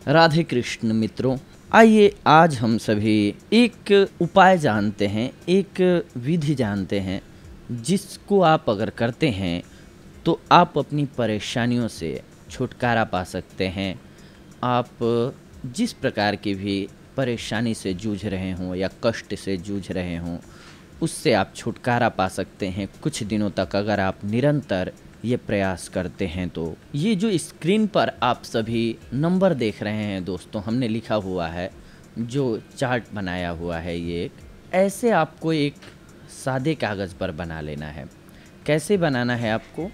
राधे कृष्ण मित्रों, आइए आज हम सभी एक उपाय जानते हैं, एक विधि जानते हैं जिसको आप अगर करते हैं तो आप अपनी परेशानियों से छुटकारा पा सकते हैं। आप जिस प्रकार की भी परेशानी से जूझ रहे हों या कष्ट से जूझ रहे हों, उससे आप छुटकारा पा सकते हैं कुछ दिनों तक अगर आप निरंतर ये प्रयास करते हैं तो। ये जो स्क्रीन पर आप सभी नंबर देख रहे हैं दोस्तों, हमने लिखा हुआ है, जो चार्ट बनाया हुआ है, ये एक ऐसे आपको एक सादे कागज़ पर बना लेना है। कैसे बनाना है आपको?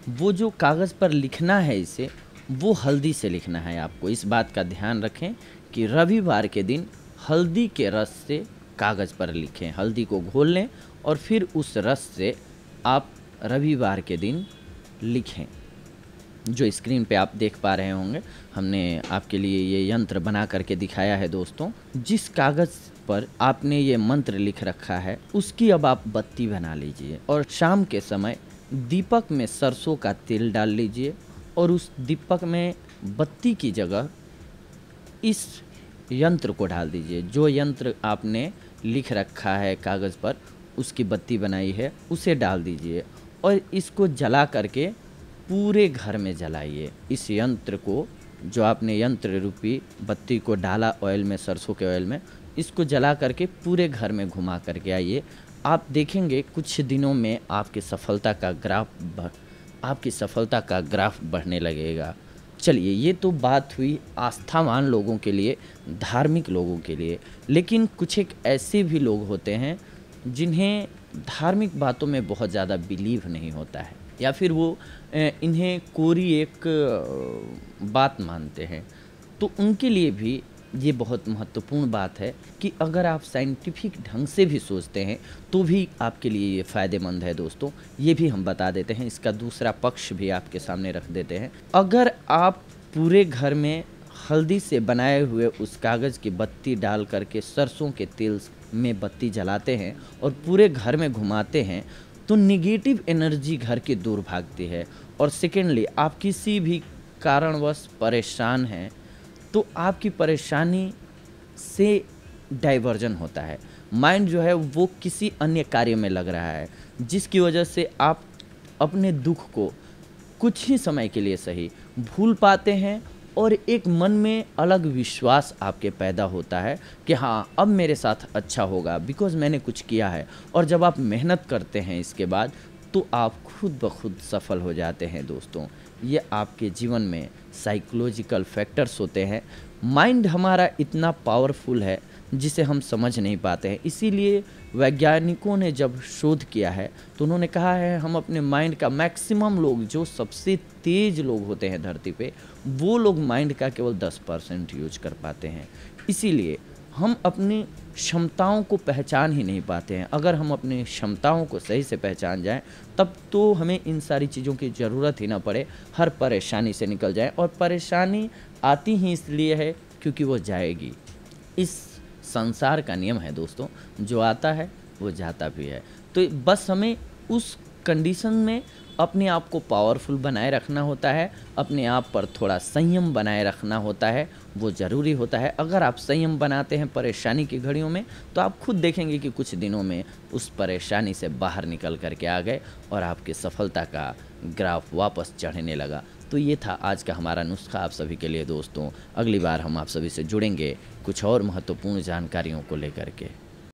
वो जो कागज़ पर लिखना है इसे, वो हल्दी से लिखना है आपको। इस बात का ध्यान रखें कि रविवार के दिन हल्दी के रस से कागज़ पर लिखें। हल्दी को घोल लें और फिर उस रस से आप रविवार के दिन लिखें। जो स्क्रीन पे आप देख पा रहे होंगे, हमने आपके लिए ये यंत्र बना करके दिखाया है दोस्तों। जिस कागज़ पर आपने ये मंत्र लिख रखा है उसकी अब आप बत्ती बना लीजिए और शाम के समय दीपक में सरसों का तेल डाल लीजिए और उस दीपक में बत्ती की जगह इस यंत्र को डाल दीजिए। जो यंत्र आपने लिख रखा है कागज़ पर, उसकी बत्ती बनाई है, उसे डाल दीजिए और इसको जला करके पूरे घर में जलाइए। इस यंत्र को, जो आपने यंत्र रूपी बत्ती को डाला ऑयल में, सरसों के ऑयल में, इसको जला करके पूरे घर में घुमा करके आइए। आप देखेंगे कुछ दिनों में आपकी सफलता का ग्राफ बढ़ने लगेगा। चलिए, ये तो बात हुई आस्थावान लोगों के लिए, धार्मिक लोगों के लिए। लेकिन कुछ एक ऐसे भी लोग होते हैं जिन्हें धार्मिक बातों में बहुत ज़्यादा बिलीव नहीं होता है, या फिर वो इन्हें कोरी एक बात मानते हैं। तो उनके लिए भी ये बहुत महत्वपूर्ण बात है कि अगर आप साइंटिफिक ढंग से भी सोचते हैं तो भी आपके लिए ये फ़ायदेमंद है दोस्तों। ये भी हम बता देते हैं, इसका दूसरा पक्ष भी आपके सामने रख देते हैं। अगर आप पूरे घर में हल्दी से बनाए हुए उस कागज़ की बत्ती डाल करके सरसों के तेल में बत्ती जलाते हैं और पूरे घर में घुमाते हैं तो निगेटिव एनर्जी घर की दूर भागती है। और सेकेंडली, आप किसी भी कारणवश परेशान हैं तो आपकी परेशानी से डाइवर्जन होता है। माइंड जो है वो किसी अन्य कार्य में लग रहा है, जिसकी वजह से आप अपने दुख को कुछ ही समय के लिए सही भूल पाते हैं और एक मन में अलग विश्वास आपके पैदा होता है कि हाँ, अब मेरे साथ अच्छा होगा, बिकॉज़ मैंने कुछ किया है। और जब आप मेहनत करते हैं इसके बाद, तो आप खुद ब खुद सफल हो जाते हैं दोस्तों। ये आपके जीवन में साइकोलॉजिकल फैक्टर्स होते हैं। माइंड हमारा इतना पावरफुल है जिसे हम समझ नहीं पाते हैं। इसीलिए वैज्ञानिकों ने जब शोध किया है तो उन्होंने कहा है, हम अपने माइंड का मैक्सिमम लोग, जो सबसे तेज़ लोग होते हैं धरती पे, वो लोग माइंड का केवल 10% यूज कर पाते हैं। इसीलिए हम अपनी क्षमताओं को पहचान ही नहीं पाते हैं। अगर हम अपनी क्षमताओं को सही से पहचान जाएं, तब तो हमें इन सारी चीज़ों की ज़रूरत ही ना पड़े, हर परेशानी से निकल जाएं। और परेशानी आती ही इसलिए है क्योंकि वो जाएगी। इस संसार का नियम है दोस्तों, जो आता है वो जाता भी है। तो बस हमें उस कंडीशन में अपने आप को पावरफुल बनाए रखना होता है, अपने आप पर थोड़ा संयम बनाए रखना होता है, वो ज़रूरी होता है। अगर आप संयम बनाते हैं परेशानी की घड़ियों में, तो आप खुद देखेंगे कि कुछ दिनों में उस परेशानी से बाहर निकल करके आ गए और आपकी सफलता का ग्राफ वापस चढ़ने लगा। तो ये था आज का हमारा नुस्खा आप सभी के लिए दोस्तों। अगली बार हम आप सभी से जुड़ेंगे कुछ और महत्वपूर्ण जानकारियों को लेकर के।